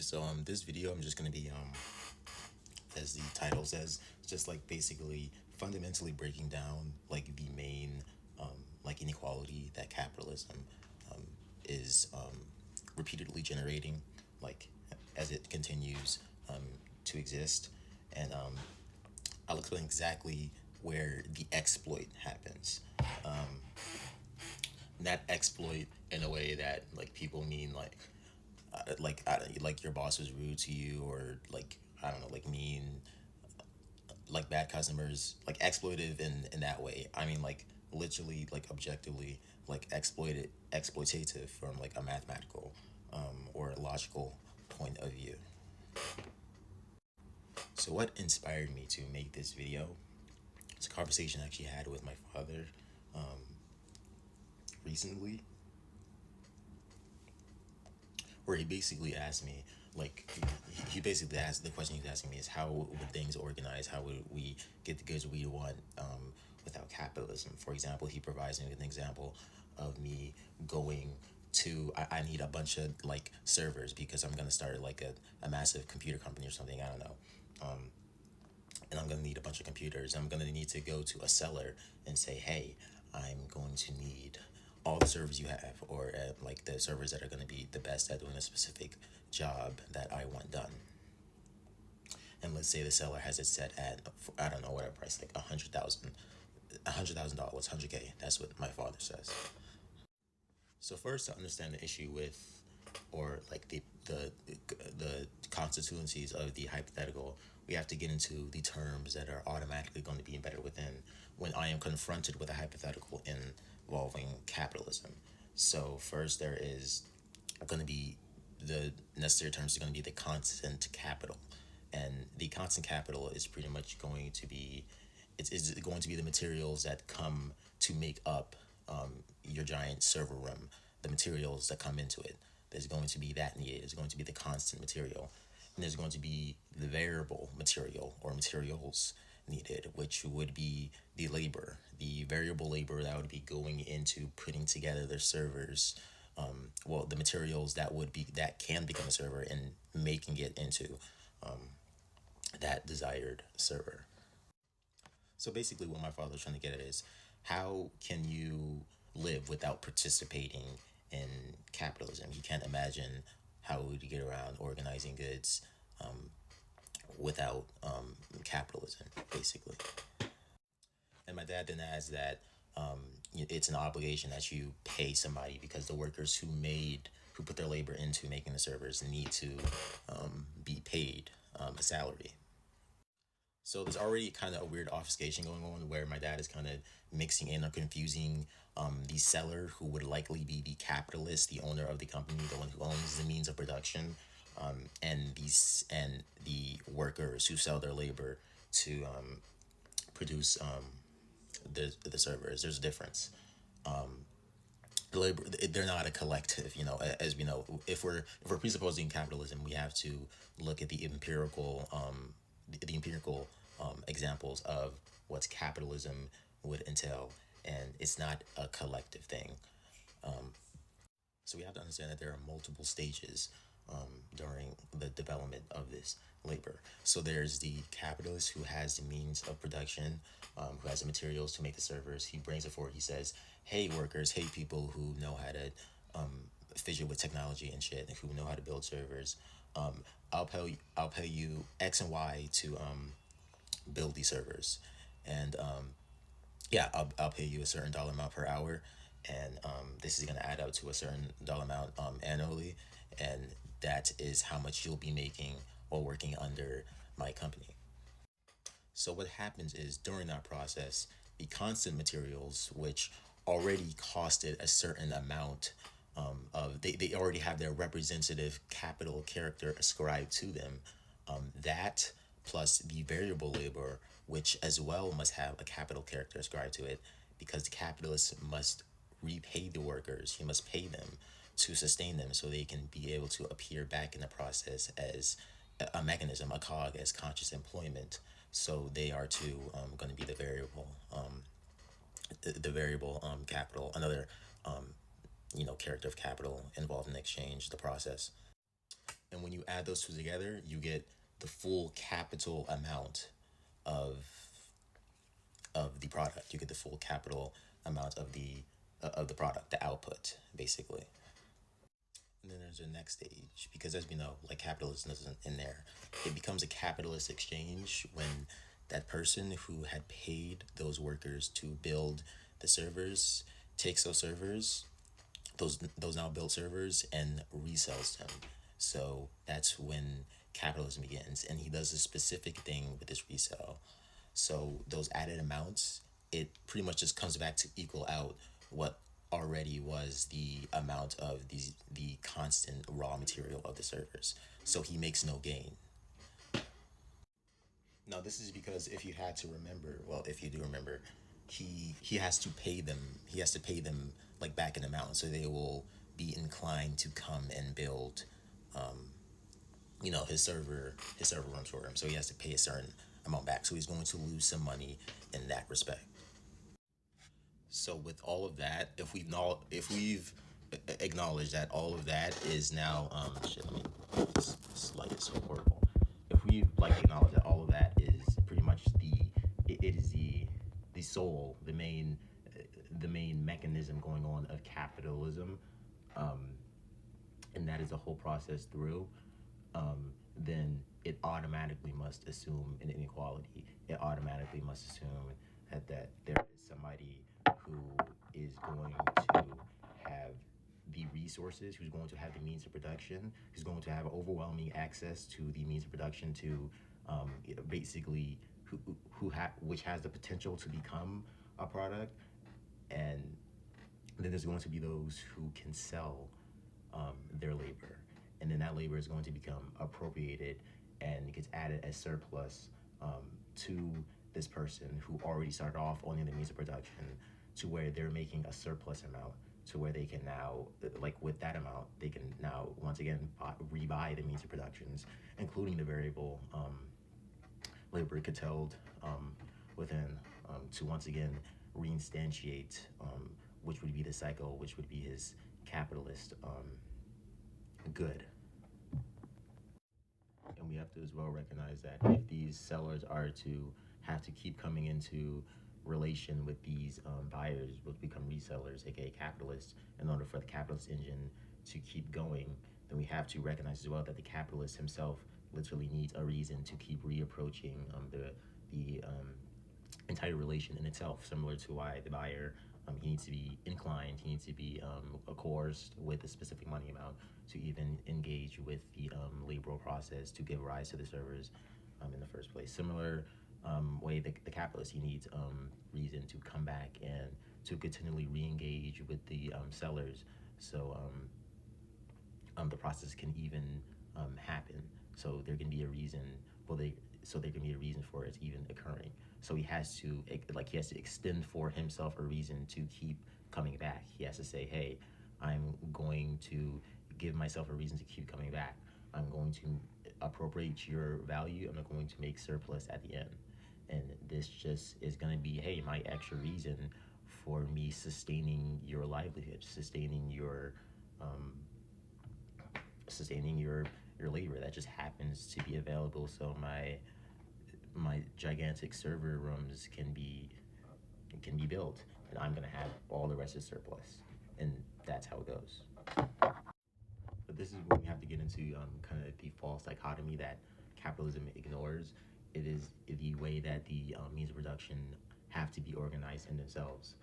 So this video I'm just gonna be as the title says, just like basically fundamentally breaking down like the main like inequality that capitalism um, is repeatedly generating, like as it continues to exist, and I'll explain exactly where the exploit happens. Not exploit in a way that like people mean like like your boss was rude to you, or like I don't know, like mean, like bad customers, like exploitive in that way. I mean like literally like objectively like exploitative from like a mathematical or logical point of view. So what inspired me to make this video? It's a conversation I actually had with my father recently, where he basically asked me, like, he basically asked, the question he's asking me is how would things organize, how would we get the goods we want without capitalism. For example, he provides me with an example of me going to, I need a bunch of like servers because I'm going to start like a massive computer company or something, I don't know. And I'm going to need a bunch of computers. I'm going to need to go to a seller and say, hey, I'm going to need all the servers you have, or like the servers that are going to be the best at doing a specific job that I want done. And let's say the seller has it set at, I don't know, whatever price, like $100,000, 100K. That's what my father says. So first, to understand the issue with, or like the constituencies of the hypothetical, we have to get into the terms that are automatically going to be embedded within when I am confronted with a hypothetical involving capitalism. So first, there is going to be the necessary terms are going to be the constant capital, and the constant capital is pretty much going to be it's going to be the materials that come to make up your giant server room, the materials that come into it. There's going to be that needed. There's going to be the constant material, and there's going to be the variable material or materials needed, which would be the labor, the variable labor that would be going into putting together their servers. Well, the materials that can become a server and making it into that desired server. So basically, what my father's trying to get at is how can you live without participating in capitalism? He can't imagine how would you get around organizing goods without capitalism, basically. And my dad then adds that it's an obligation that you pay somebody because the workers who put their labor into making the servers need to be paid a salary. So there's already kind of a weird obfuscation going on where my dad is kind of mixing in or confusing the seller, who would likely be the capitalist, the owner of the company, the one who owns the means of production, and the workers who sell their labor to produce the servers. There's a difference. The labor, they're not a collective, as we know. If we're presupposing capitalism, we have to look at the empirical examples of what capitalism would entail, and it's not a collective thing. So we have to understand that there are multiple stages during the development of this labor. So there's the capitalist who has the means of production, who has the materials to make the servers. He brings it forward. He says, "Hey, workers. Hey, people who know how to fidget with technology and shit, who know how to build servers. I'll pay you X and Y to build these servers, and yeah, I'll pay you a certain dollar amount per hour, and this is going to add up to a certain dollar amount annually, and that is how much you'll be making while working under my company." So what happens is during that process, the constant materials, which already costed a certain amount they already have their representative capital character ascribed to them. That plus the variable labor, which as well must have a capital character ascribed to it, because the capitalist must repay the workers. He must pay them to sustain them so they can be able to appear back in the process as a mechanism, a cog, as conscious employment. So they are too going to be the variable capital, another character of capital involved in exchange, the process. And when you add those two together, you get the full capital amount of the product. You get the full capital amount of the product, the output, basically. And then there's the next stage, because as we know, like capitalism isn't in there. It becomes a capitalist exchange when that person who had paid those workers to build the servers takes those servers, those now built servers, and resells them. So that's when capitalism begins, and he does a specific thing with this resale. So those added amounts, it pretty much just comes back to equal out what already was the amount of the constant raw material of the servers. So he makes no gain. Now this is because if you had to remember, well, if you do remember, he has to pay them. He has to pay them like back in amount, so they will be inclined to come and build, his server runs for him. So he has to pay a certain amount back. So he's going to lose some money in that respect. So with all of that, if we've acknowledged that all of that is now shit, let me this light is so horrible. If we like acknowledge that all of that is pretty much it is the soul, the main mechanism going on of capitalism, and that is the whole process through, then it automatically must assume an inequality. It automatically must assume that there is somebody who is going to have the resources, who's going to have the means of production, who's going to have overwhelming access to the means of production to basically which has the potential to become a product, and then there's going to be those who can sell their labor, and then that labor is going to become appropriated and gets added as surplus to this person who already started off only the means of production, to where they're making a surplus amount, to where they can now, like with that amount, they can now once again rebuy the means of productions, including the variable labor curtailed within, to once again reinstantiate, which would be the cycle, which would be his capitalist good. And we have to as well recognize that if these sellers are to have to keep coming into relation with these buyers, which become resellers, aka capitalists, in order for the capitalist engine to keep going, then we have to recognize as well that the capitalist himself literally needs a reason to keep reapproaching the entire relation in itself, similar to why the buyer, he needs to be inclined, he needs to be coerced with a specific money amount to even engage with the laboral process to give rise to the servers in the first place. Similar way, the capitalist, he needs reason to come back and to continually re-engage with the sellers, so the process can even happen. So there can be a reason. So there can be a reason for it even occurring. So he has to extend for himself a reason to keep coming back. He has to say, hey, I'm going to give myself a reason to keep coming back. I'm going to appropriate your value. I'm not going to make surplus at the end. And this just is going to be, hey, my extra reason for me sustaining your livelihood, sustaining your labor that just happens to be available, so my gigantic server rooms can be built, and I'm gonna have all the rest of surplus, and that's how it goes. But this is where we have to get into kind of the false dichotomy that capitalism ignores. It is the way that the means of production have to be organized in themselves.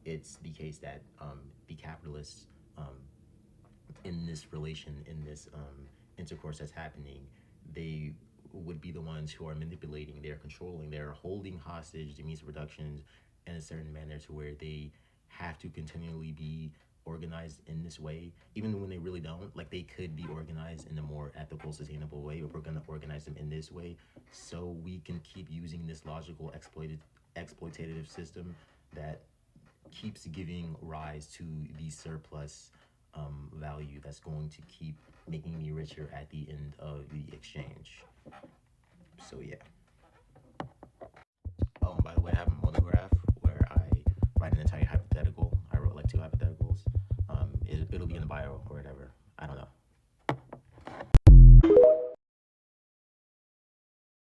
It's the case that the capitalists, in this relation, in this intercourse that's happening, they would be the ones who are manipulating, they're controlling, they're holding hostage the means of production in a certain manner, to where they have to continually be organized in this way, even when they really don't. Like, they could be organized in a more ethical, sustainable way, but we're going to organize them in this way so we can keep using this logical exploitative system that keeps giving rise to the surplus value that's going to keep making me richer at the end of the exchange. So yeah. By the way, I have a monograph where I write an entire hypothetical. I wrote like two hypotheticals. It'll be in the bio or whatever. I don't know.